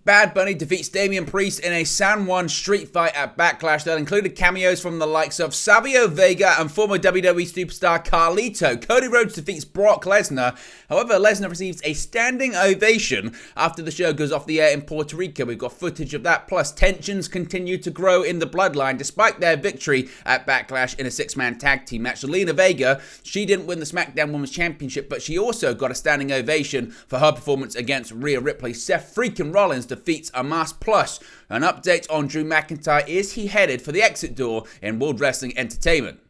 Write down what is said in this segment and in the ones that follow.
Bad Bunny defeats Damian Priest in a San Juan street fight at Backlash that included cameos from the likes of Savio Vega and former WWE superstar Carlito. Cody Rhodes defeats Brock Lesnar. However, Lesnar receives a standing ovation after the show goes off the air in Puerto Rico. We've got footage of that, plus tensions continue to grow in the Bloodline despite their victory at Backlash in a six-man tag team match. Zelina Vega, she didn't win the SmackDown Women's Championship, but she also got a standing ovation for her performance against Rhea Ripley. Seth freaking Rollins defeats Omos. Plus, an update on Drew McIntyre. Is he headed for the exit door in World Wrestling Entertainment?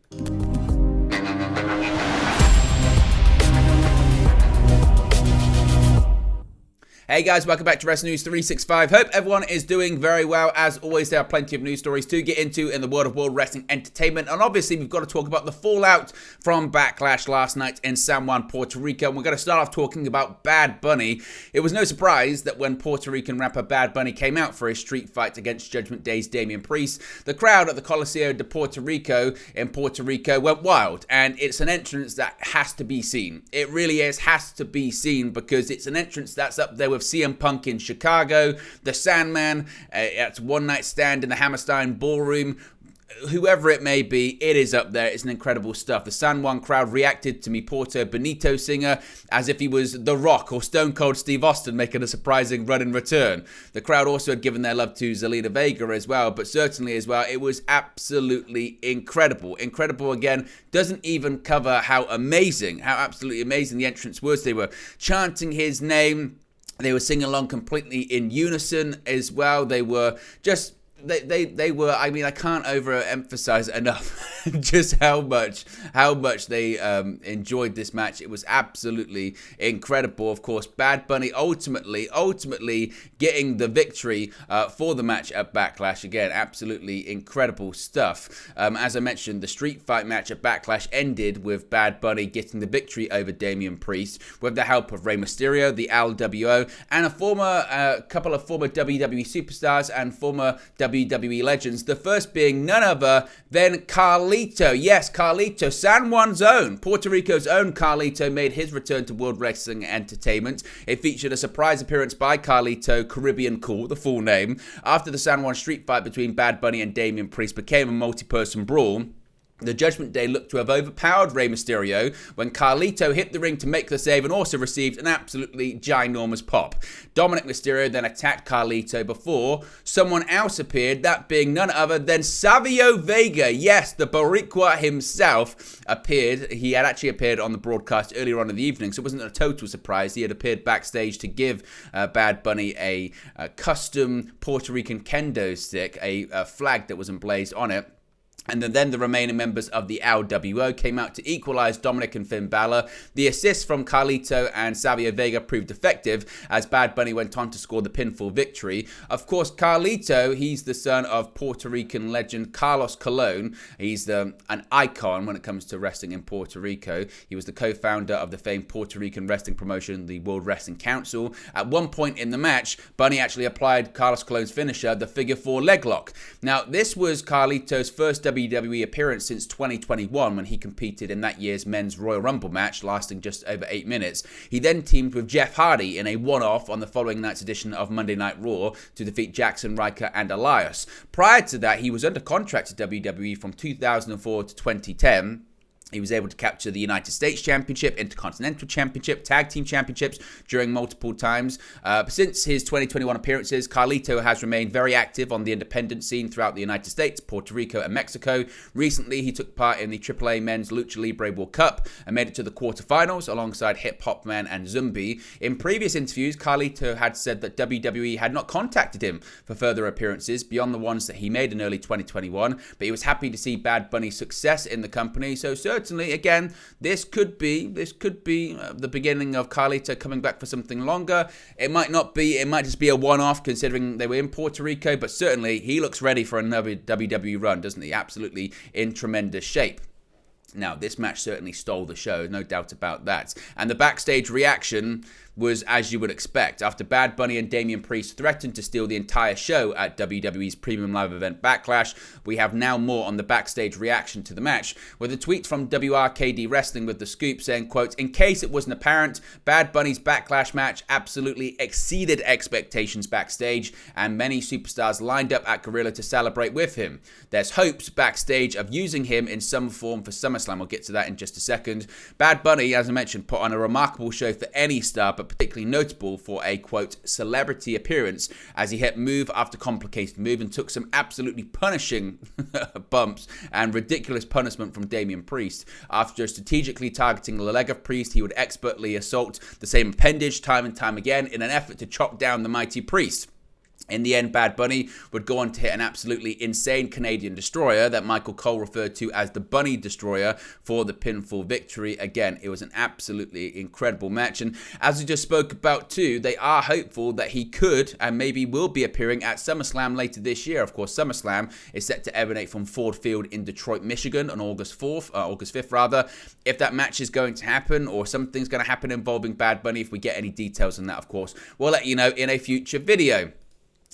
Hey guys, welcome back to Wrestling News 365. Hope everyone is doing very well. As always, there are plenty of news stories to get into in the world of World Wrestling Entertainment. And obviously, we've got to talk about the fallout from Backlash last night in San Juan, Puerto Rico. And we're going to start off talking about Bad Bunny. It was no surprise that when Puerto Rican rapper Bad Bunny came out for his street fight against Judgment Day's Damian Priest, the crowd at the Coliseo de Puerto Rico in Puerto Rico went wild. And it's an entrance that has to be seen. It really has to be seen because it's an entrance that's up there with CM Punk in Chicago, the Sandman at One Night Stand in the Hammerstein Ballroom. Whoever it may be, it is up there. It's an incredible stuff. The San Juan crowd reacted to Mi Porto Benito singer as if he was The Rock or Stone Cold Steve Austin making a surprising run in return. The crowd also had given their love to Zelina Vega as well, but certainly as well, it was absolutely incredible. Incredible again, doesn't even cover how absolutely amazing the entrance was. They were chanting his name. They were singing along completely in unison as well. They were just... They were, I mean, I can't overemphasize enough just how much they enjoyed this match. It was absolutely incredible. Of course, Bad Bunny ultimately getting the victory for the match at Backlash. Again, absolutely incredible stuff. As I mentioned, the street fight match at Backlash ended with Bad Bunny getting the victory over Damian Priest with the help of Rey Mysterio, the LWO, and a couple of former WWE superstars and former WWE legends, the first being none other than Carlito. Yes, Carlito, San Juan's own, Puerto Rico's own Carlito made his return to World Wrestling Entertainment. It featured a surprise appearance by Carlito, Caribbean Cool, the full name, after the San Juan street fight between Bad Bunny and Damian Priest became a multi-person brawl. The Judgment Day looked to have overpowered Rey Mysterio when Carlito hit the ring to make the save and also received an absolutely ginormous pop. Dominic Mysterio then attacked Carlito before someone else appeared, that being none other than Savio Vega. Yes, the Boricua himself appeared. He had actually appeared on the broadcast earlier on in the evening, so it wasn't a total surprise. He had appeared backstage to give Bad Bunny a custom Puerto Rican kendo stick, a flag that was emblazed on it. And then the remaining members of the LWO came out to equalize Dominic and Finn Balor. The assists from Carlito and Savio Vega proved effective as Bad Bunny went on to score the pinfall victory. Of course, Carlito, he's the son of Puerto Rican legend Carlos Colon. He's an icon when it comes to wrestling in Puerto Rico. He was the co-founder of the famed Puerto Rican wrestling promotion, the World Wrestling Council. At one point in the match, Bunny actually applied Carlos Colon's finisher, the figure 4 leg lock. Now, this was Carlito's first WWE appearance since 2021 when he competed in that year's men's Royal Rumble match lasting just over 8 minutes. He then teamed with Jeff Hardy in a one-off on the following night's edition of Monday Night Raw to defeat Jackson, Riker and Elias. Prior to that, he was under contract to WWE from 2004 to 2010. He was able to capture the United States Championship, Intercontinental Championship, Tag Team Championships during multiple times. Since his 2021 appearances, Carlito has remained very active on the independent scene throughout the United States, Puerto Rico, and Mexico. Recently, he took part in the AAA Men's Lucha Libre World Cup and made it to the quarterfinals alongside Hip Hop Man and Zumbi. In previous interviews, Carlito had said that WWE had not contacted him for further appearances beyond the ones that he made in early 2021, but he was happy to see Bad Bunny's success in the company. So certainly, again, this could be the beginning of Carlito coming back for something longer. It might not be. It might just be a one-off considering they were in Puerto Rico, but certainly he looks ready for another WWE run, doesn't he? Absolutely in tremendous shape. Now, this match certainly stole the show, no doubt about that. And the backstage reaction was as you would expect. After Bad Bunny and Damian Priest threatened to steal the entire show at WWE's premium live event Backlash, we have now more on the Backstage reaction to the match, with a tweet from WRKD Wrestling with the scoop saying, quote, "In case it wasn't apparent, Bad Bunny's Backlash match absolutely exceeded expectations backstage, and many superstars lined up at Gorilla to celebrate with him. There's hopes backstage of using him in some form for SummerSlam." We'll get to that in just a second. Bad Bunny, as I mentioned, put on a remarkable show for any star, but particularly notable for a, quote, celebrity appearance, as he hit move after complicated move and took some absolutely punishing bumps and ridiculous punishment from Damian Priest. After strategically targeting the leg of Priest, he would expertly assault the same appendage time and time again in an effort to chop down the mighty Priest. In the end, Bad Bunny would go on to hit an absolutely insane Canadian destroyer that Michael Cole referred to as the Bunny Destroyer for the pinfall victory. Again, it was an absolutely incredible match. And as we just spoke about too, they are hopeful that he could and maybe will be appearing at SummerSlam later this year. Of course, SummerSlam is set to emanate from Ford Field in Detroit, Michigan on August 5th rather. If that match is going to happen or something's going to happen involving Bad Bunny, if we get any details on that, of course, we'll let you know in a future video.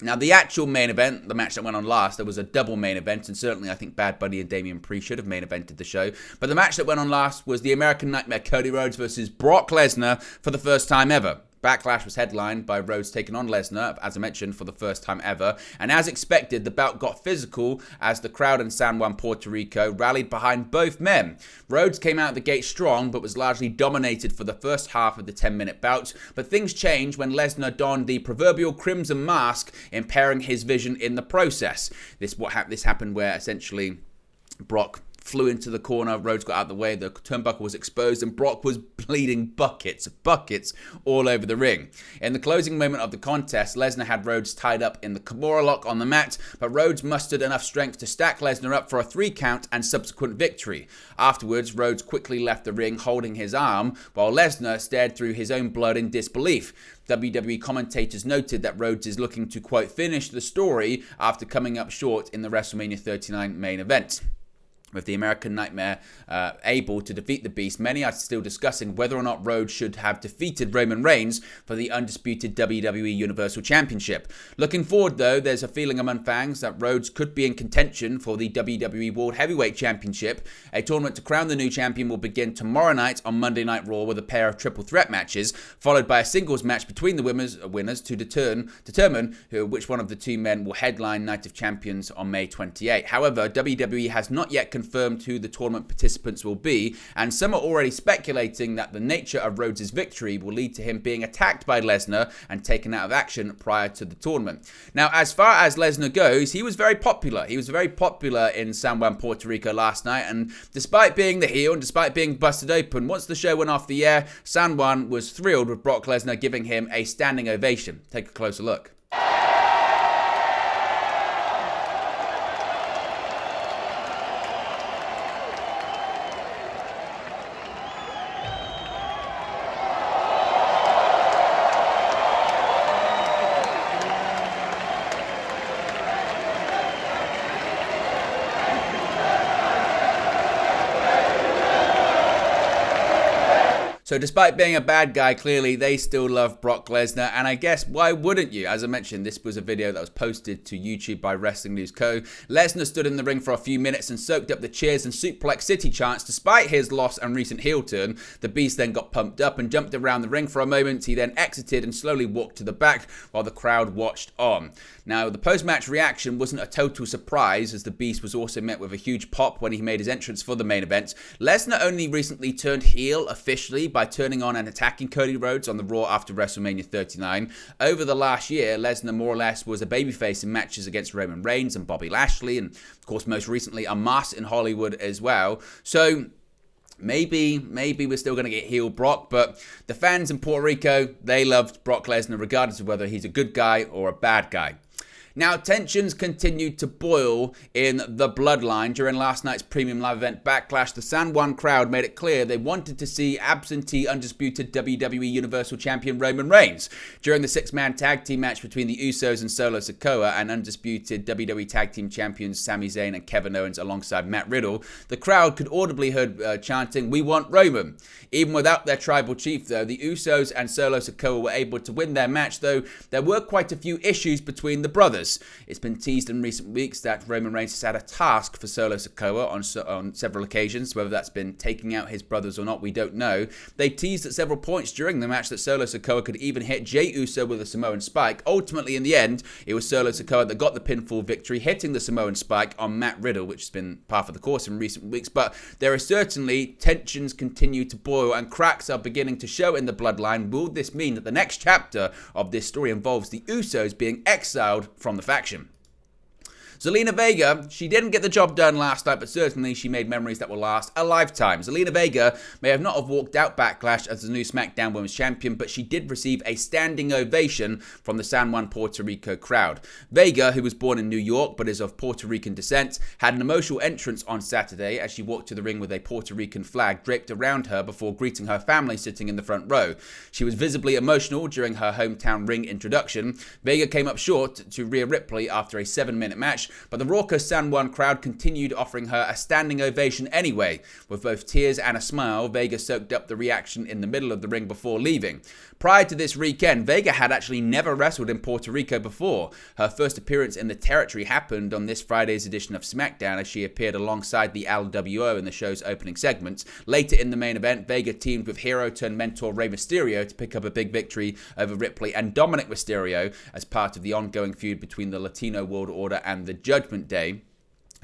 Now, the actual main event, the match that went on last, there was a double main event, and certainly I think Bad Bunny and Damian Priest should have main evented the show. But the match that went on last was the American Nightmare Cody Rhodes versus Brock Lesnar for the first time ever. Backlash was headlined by Rhodes taking on Lesnar, as I mentioned, for the first time ever. And as expected, the bout got physical as the crowd in San Juan, Puerto Rico rallied behind both men. Rhodes came out of the gate strong, but was largely dominated for the first half of the 10-minute bout. But things changed when Lesnar donned the proverbial crimson mask, impairing his vision in the process. This happened where essentially Brock flew into the corner, Rhodes got out of the way, the turnbuckle was exposed, and Brock was bleeding buckets all over the ring. In the closing moment of the contest, Lesnar had Rhodes tied up in the Kimura lock on the mat, but Rhodes mustered enough strength to stack Lesnar up for a 3 count and subsequent victory. Afterwards, Rhodes quickly left the ring holding his arm, while Lesnar stared through his own blood in disbelief. WWE commentators noted that Rhodes is looking to, quote, finish the story after coming up short in the WrestleMania 39 main event. With the American Nightmare able to defeat the Beast, many are still discussing whether or not Rhodes should have defeated Roman Reigns for the undisputed WWE Universal Championship. Looking forward, though, there's a feeling among fans that Rhodes could be in contention for the WWE World Heavyweight Championship. A tournament to crown the new champion will begin tomorrow night on Monday Night Raw with a pair of triple threat matches, followed by a singles match between the winners to determine which one of the two men will headline Night of Champions on May 28. However, WWE has not yet confirmed who the tournament participants will be, and some are already speculating that the nature of Rhodes' victory will lead to him being attacked by Lesnar and taken out of action prior to the tournament. Now, as far as Lesnar goes, he was very popular. He was very popular in San Juan, Puerto Rico last night, and despite being the heel and despite being busted open, once the show went off the air, San Juan was thrilled with Brock Lesnar giving him a standing ovation. Take a closer look. So despite being a bad guy, clearly they still love Brock Lesnar, and I guess why wouldn't you? As I mentioned, this was a video that was posted to YouTube by Wrestling News Co. Lesnar stood in the ring for a few minutes and soaked up the cheers and Suplex City chants. Despite his loss and recent heel turn, the Beast then got pumped up and jumped around the ring for a moment. He then exited and slowly walked to the back while the crowd watched on. Now, the post-match reaction wasn't a total surprise, as the Beast was also met with a huge pop when he made his entrance for the main event. Lesnar only recently turned heel officially by turning on and attacking Cody Rhodes on the Raw after WrestleMania 39. Over the last year, Lesnar more or less was a babyface in matches against Roman Reigns and Bobby Lashley, and of course most recently Omos in Hollywood as well. So maybe we're still going to get heel Brock, but the fans in Puerto Rico, they loved Brock Lesnar regardless of whether he's a good guy or a bad guy. Now, tensions continued to boil in the Bloodline. During last night's premium live event Backlash, the San Juan crowd made it clear they wanted to see absentee undisputed WWE Universal Champion Roman Reigns. During the six-man tag team match between the Usos and Solo Sikoa and undisputed WWE Tag Team Champions Sami Zayn and Kevin Owens alongside Matt Riddle, the crowd could audibly heard chanting, "We want Roman." Even without their tribal chief, though, the Usos and Solo Sikoa were able to win their match, though there were quite a few issues between the brothers. It's been teased in recent weeks that Roman Reigns has had a task for Solo Sikoa on several occasions. Whether that's been taking out his brothers or not, we don't know. They teased at several points during the match that Solo Sikoa could even hit Jey Uso with a Samoan spike. Ultimately, in the end, it was Solo Sikoa that got the pinfall victory, hitting the Samoan spike on Matt Riddle, which has been par for the course in recent weeks. But there are certainly tensions continue to boil and cracks are beginning to show in the Bloodline. Will this mean that the next chapter of this story involves the Usos being exiled from the faction? Zelina Vega, she didn't get the job done last night, but certainly she made memories that will last a lifetime. Zelina Vega may have not have walked out Backlash as the new SmackDown Women's Champion, but she did receive a standing ovation from the San Juan, Puerto Rico crowd. Vega, who was born in New York but is of Puerto Rican descent, had an emotional entrance on Saturday as she walked to the ring with a Puerto Rican flag draped around her before greeting her family sitting in the front row. She was visibly emotional during her hometown ring introduction. Vega came up short to Rhea Ripley after a 7-minute match, but the raucous San Juan crowd continued offering her a standing ovation anyway. With both tears and a smile, Vega soaked up the reaction in the middle of the ring before leaving. Prior to this weekend, Vega had actually never wrestled in Puerto Rico before. Her first appearance in the territory happened on this Friday's edition of SmackDown as she appeared alongside the LWO in the show's opening segments. Later in the main event, Vega teamed with hero-turned-mentor Rey Mysterio to pick up a big victory over Ripley and Dominic Mysterio as part of the ongoing feud between the Latino World Order and the Judgment Day.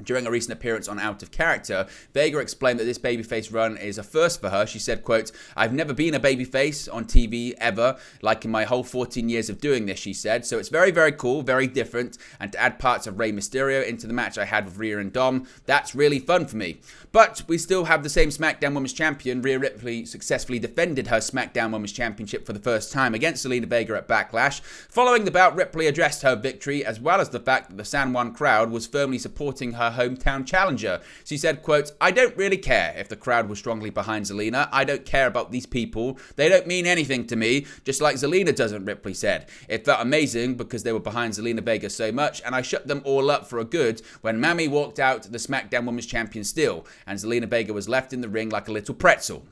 During a recent appearance on Out of Character, Vega explained that this babyface run is a first for her. She said, quote, "I've never been a babyface on TV ever, like in my whole 14 years of doing this," she said. So it's very, very cool, very different. And to add parts of Rey Mysterio into the match I had with Rhea and Dom, that's really fun for me. But we still have the same SmackDown Women's Champion. Rhea Ripley successfully defended her SmackDown Women's Championship for the first time against Zelina Vega at Backlash. Following the bout, Ripley addressed her victory, as well as the fact that the San Juan crowd was firmly supporting her hometown challenger. She said, quote, "I don't really care if the crowd was strongly behind Zelina. I don't care about these people. They don't mean anything to me, just like Zelina doesn't," Ripley said. "It felt amazing because they were behind Zelina Vega so much, and I shut them all up for a good when Mami walked out the SmackDown Women's Champion still, and Zelina Vega was left in the ring like a little pretzel."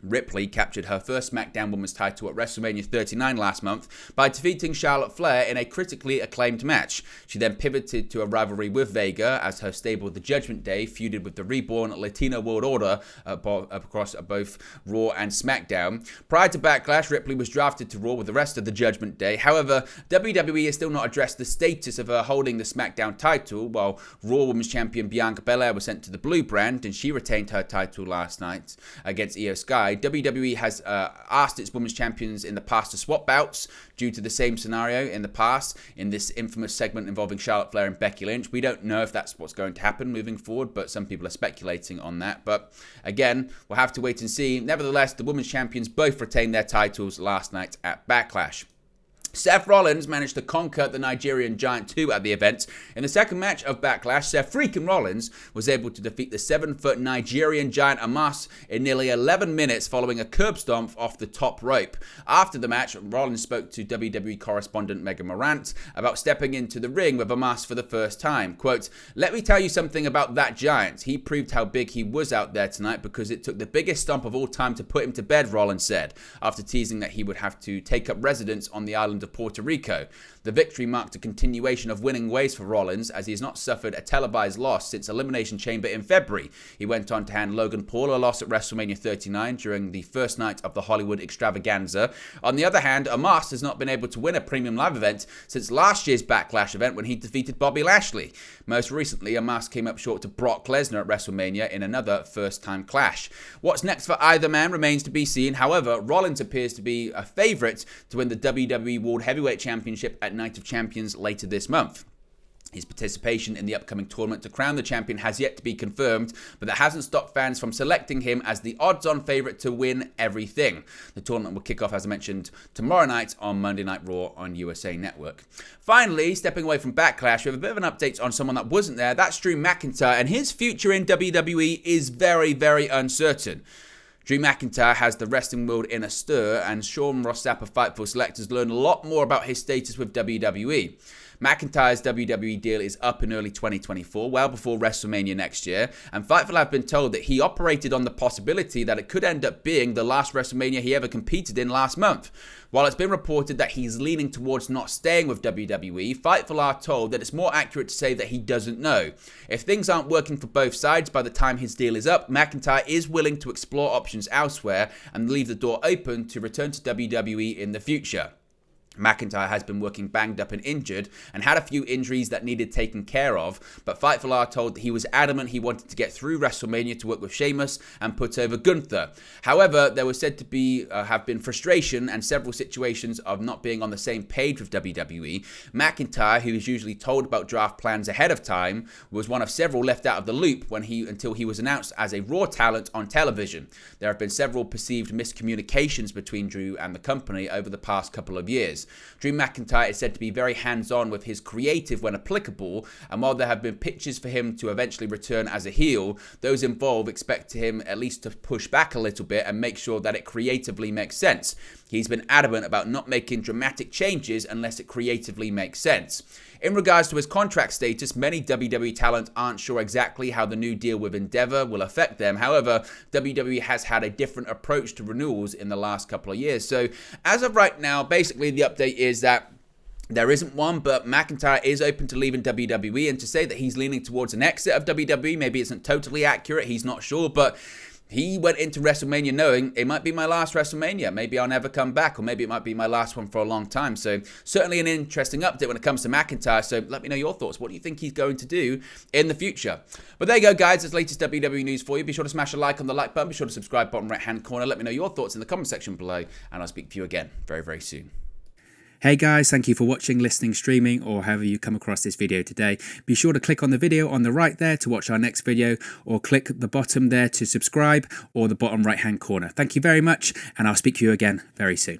Ripley captured her first SmackDown Women's title at WrestleMania 39 last month by defeating Charlotte Flair in a critically acclaimed match. She then pivoted to a rivalry with Vega as her stable The Judgment Day feuded with the reborn Latino World Order across both Raw and SmackDown. Prior to Backlash, Ripley was drafted to Raw with the rest of The Judgment Day. However, WWE has still not addressed the status of her holding the SmackDown title, while Raw Women's Champion Bianca Belair was sent to the Blue brand, and she retained her title last night against Io Sky. WWE has asked its women's champions in the past to swap bouts due to the same scenario in the past in this infamous segment involving Charlotte Flair and Becky Lynch. We don't know if that's what's going to happen moving forward, but some people are speculating on that. But again, we'll have to wait and see. Nevertheless, the women's champions both retained their titles last night at Backlash. Seth Rollins managed to conquer the Nigerian Giant 2 at the event. In the second match of Backlash, Seth freaking Rollins was able to defeat the 7-foot Nigerian Giant Omos in nearly 11 minutes following a curb stomp off the top rope. After the match, Rollins spoke to WWE correspondent Megan Morant about stepping into the ring with Omos for the first time. Quote, "Let me tell you something about that Giant. He proved how big he was out there tonight because it took the biggest stomp of all time to put him to bed," Rollins said, after teasing that he would have to take up residence on the island of Puerto Rico. The victory marked a continuation of winning ways for Rollins, as he has not suffered a televised loss since Elimination Chamber in February. He went on to hand Logan Paul a loss at WrestleMania 39 during the first night of the Hollywood Extravaganza. On the other hand, Omos has not been able to win a premium live event since last year's Backlash event when he defeated Bobby Lashley. Most recently, Omos came up short to Brock Lesnar at WrestleMania in another first-time clash. What's next for either man remains to be seen. However, Rollins appears to be a favourite to win the WWE World Heavyweight Championship at Night of Champions later this month. His participation in the upcoming tournament to crown the champion has yet to be confirmed, but that hasn't stopped fans from selecting him as the odds-on favourite to win everything. The tournament will kick off, as I mentioned, tomorrow night on Monday Night Raw on USA Network. Finally, stepping away from Backlash, we have a bit of an update on someone that wasn't there. That's Drew McIntyre, and his future in WWE is very, very uncertain. Drew McIntyre has the wrestling world in a stir, and Sean Ross Sapp of Fightful Select has learned a lot more about his status with WWE. McIntyre's WWE deal is up in early 2024, well before WrestleMania next year, and Fightful have been told that he operated on the possibility that it could end up being the last WrestleMania he ever competed in last month. While it's been reported that he's leaning towards not staying with WWE, Fightful are told that it's more accurate to say that he doesn't know. If things aren't working for both sides by the time his deal is up, McIntyre is willing to explore options elsewhere and leave the door open to return to WWE in the future. McIntyre has been working banged up and injured and had a few injuries that needed taken care of, but Fightful are told that he was adamant he wanted to get through WrestleMania to work with Sheamus and put over Gunther. However, there was said to have been frustration and several situations of not being on the same page with WWE. McIntyre, who is usually told about draft plans ahead of time, was one of several left out of the loop until he was announced as a Raw talent on television. There have been several perceived miscommunications between Drew and the company over the past couple of years. Drew McIntyre is said to be very hands-on with his creative when applicable, and while there have been pitches for him to eventually return as a heel, those involved expect him at least to push back a little bit and make sure that it creatively makes sense. He's been adamant about not making dramatic changes unless it creatively makes sense. In regards to his contract status, many WWE talent aren't sure exactly how the new deal with Endeavor will affect them. However, WWE has had a different approach to renewals in the last couple of years. So as of right now, basically the update is that there isn't one, but McIntyre is open to leaving WWE, and to say that he's leaning towards an exit of WWE maybe isn't totally accurate. He's not sure, but he went into WrestleMania knowing it might be my last WrestleMania. Maybe I'll never come back, or maybe it might be my last one for a long time. So certainly an interesting update when it comes to McIntyre. So let me know your thoughts. What do you think he's going to do in the future? But there you go, guys. That's the latest WWE news for you. Be sure to smash a like on the like button. Be sure to subscribe bottom right-hand corner. Let me know your thoughts in the comment section below, and I'll speak to you again very, very soon. Hey guys, thank you for watching, listening, streaming, or however you come across this video today. Be sure to click on the video on the right there to watch our next video, or click the bottom there to subscribe, or the bottom right hand corner. Thank you very much, and I'll speak to you again very soon.